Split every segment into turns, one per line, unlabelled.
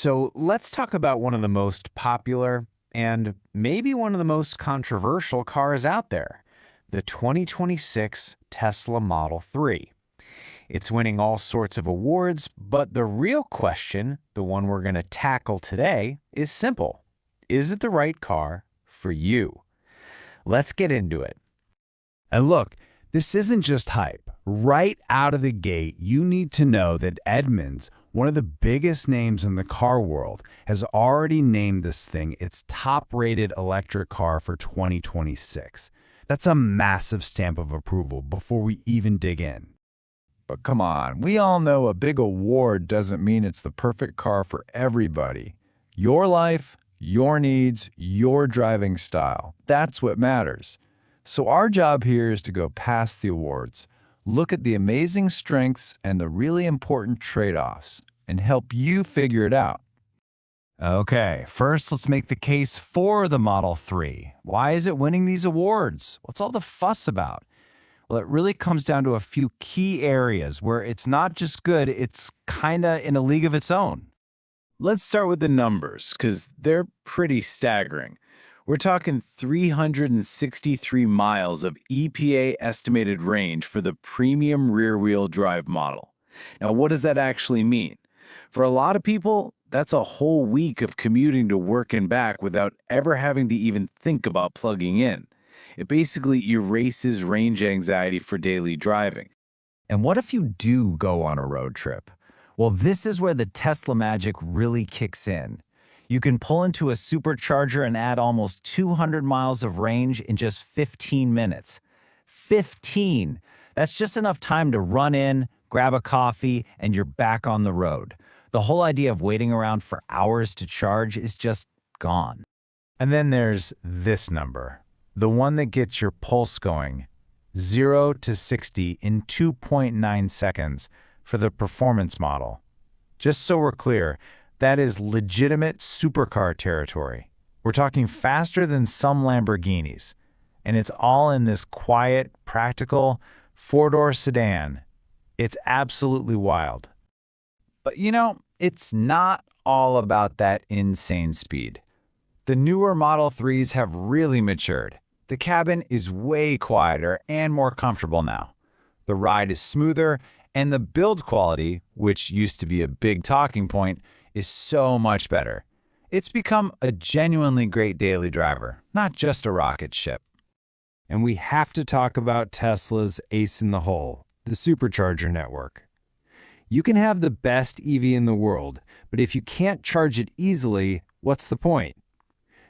So let's talk about one of the most popular and maybe one of the most controversial cars out there, the 2026 Tesla Model 3. It's winning all sorts of awards, but the real question, the one we're going to tackle today, is simple. Is it the right car for you? Let's get into it.
And look, this isn't just hype. Right out of the gate, you need to know that Edmunds, one of the biggest names in the car world, has already named this thing its top-rated electric car for 2026. That's a massive stamp of approval before we even dig in.
But come on, we all know a big award doesn't mean it's the perfect car for everybody. Your life, your needs, your driving style. That's what matters. So our job here is to go past the awards, look at the amazing strengths and the really important trade-offs, and help you figure it out.
Okay, first let's make the case for the Model 3. Why is it winning these awards? What's all the fuss about? Well, it really comes down to a few key areas where it's not just good, it's kinda in a league of its own.
Let's start with the numbers, because they're pretty staggering. We're talking 363 miles of EPA estimated range for the premium rear-wheel drive model. Now, what does that actually mean? For a lot of people, that's a whole week of commuting to work and back without ever having to even think about plugging in. It basically erases range anxiety for daily driving.
And what if you do go on a road trip? Well, this is where the Tesla magic really kicks in. You can pull into a supercharger and add almost 200 miles of range in just 15 minutes. 15! That's just enough time to run in, grab a coffee, and you're back on the road. The whole idea of waiting around for hours to charge is just gone.
And then there's this number, the one that gets your pulse going, 0 to 60 in 2.9 seconds for the performance model. Just so we're clear, that is legitimate supercar territory. We're talking faster than some Lamborghinis, and it's all in this quiet, practical, four-door sedan. It's absolutely wild.
But you know, it's not all about that insane speed. The newer Model 3s have really matured. The cabin is way quieter and more comfortable now. The ride is smoother, and the build quality, which used to be a big talking point, is so much better. It's become a genuinely great daily driver, not just a rocket ship.
And we have to talk about Tesla's ace in the hole, the supercharger network. You can have the best EV in the world, but if you can't charge it easily, what's the point?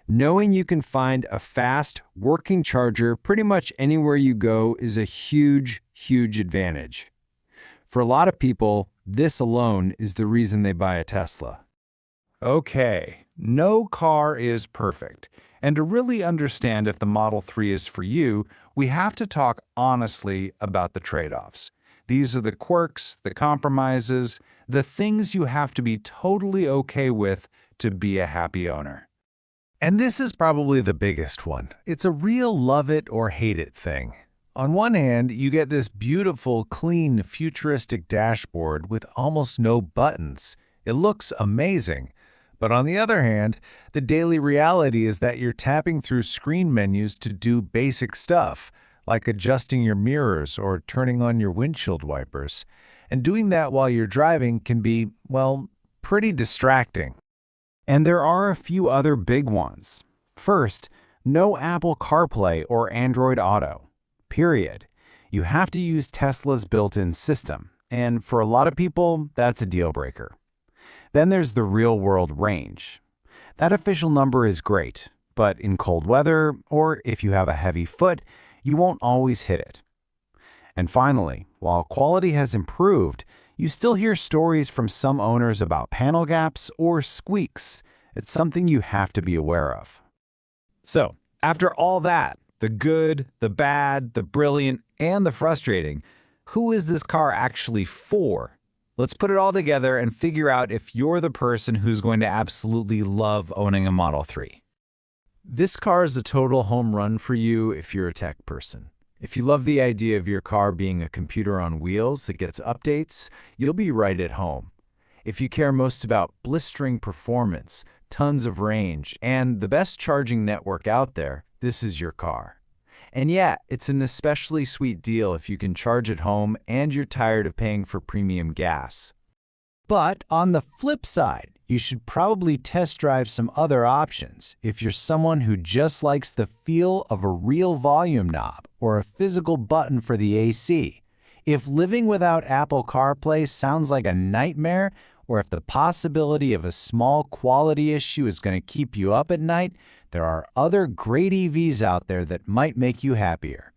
Knowing you can find a fast, working charger pretty much anywhere you go is a huge, huge advantage. For a lot of people, this alone is the reason they buy a Tesla.
Okay, no car is perfect. And to really understand if the Model 3 is for you, we have to talk honestly about the trade-offs. These are the quirks, the compromises, the things you have to be totally okay with to be a happy owner.
And this is probably the biggest one. It's a real love it or hate it thing. On one hand, you get this beautiful, clean, futuristic dashboard with almost no buttons. It looks amazing. But on the other hand, the daily reality is that you're tapping through screen menus to do basic stuff, like adjusting your mirrors or turning on your windshield wipers. And doing that while you're driving can be, well, pretty distracting.
And there are a few other big ones. First, no Apple CarPlay or Android Auto. Period. You have to use Tesla's built-in system, and for a lot of people, that's a deal breaker. Then there's the real-world range. That official number is great, but in cold weather, or if you have a heavy foot, you won't always hit it. And finally, while quality has improved, you still hear stories from some owners about panel gaps or squeaks. It's something you have to be aware of. So, after all that, the good, the bad, the brilliant, and the frustrating, who is this car actually for? Let's put it all together and figure out if you're the person who's going to absolutely love owning a Model 3.
This car is a total home run for you if you're a tech person. If you love the idea of your car being a computer on wheels that gets updates, you'll be right at home.
If you care most about blistering performance, tons of range, and the best charging network out there, this is your car. And yeah, it's an especially sweet deal if you can charge at home and you're tired of paying for premium gas.
But on the flip side, you should probably test drive some other options if you're someone who just likes the feel of a real volume knob or a physical button for the AC. If living without Apple CarPlay sounds like a nightmare, or if the possibility of a small quality issue is going to keep you up at night, there are other great EVs out there that might make you happier.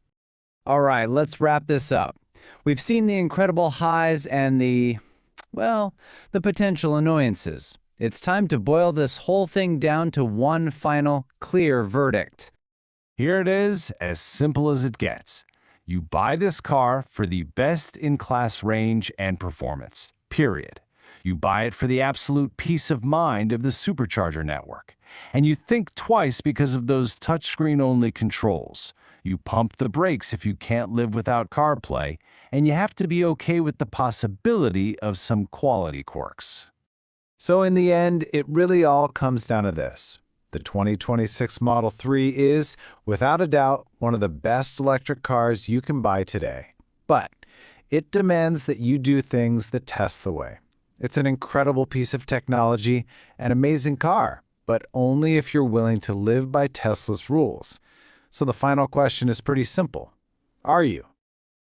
All right, let's wrap this up. We've seen the incredible highs and the potential annoyances. It's time to boil this whole thing down to one final, clear verdict.
Here it is, as simple as it gets. You buy this car for the best-in-class range and performance, period. You buy it for the absolute peace of mind of the supercharger network. And you think twice because of those touchscreen-only controls. You pump the brakes if you can't live without CarPlay, and you have to be okay with the possibility of some quality quirks.
So in the end, it really all comes down to this. The 2026 Model 3 is, without a doubt, one of the best electric cars you can buy today. But it demands that you do things the Tesla way. It's an incredible piece of technology, an amazing car, but only if you're willing to live by Tesla's rules. So the final question is pretty simple. Are you?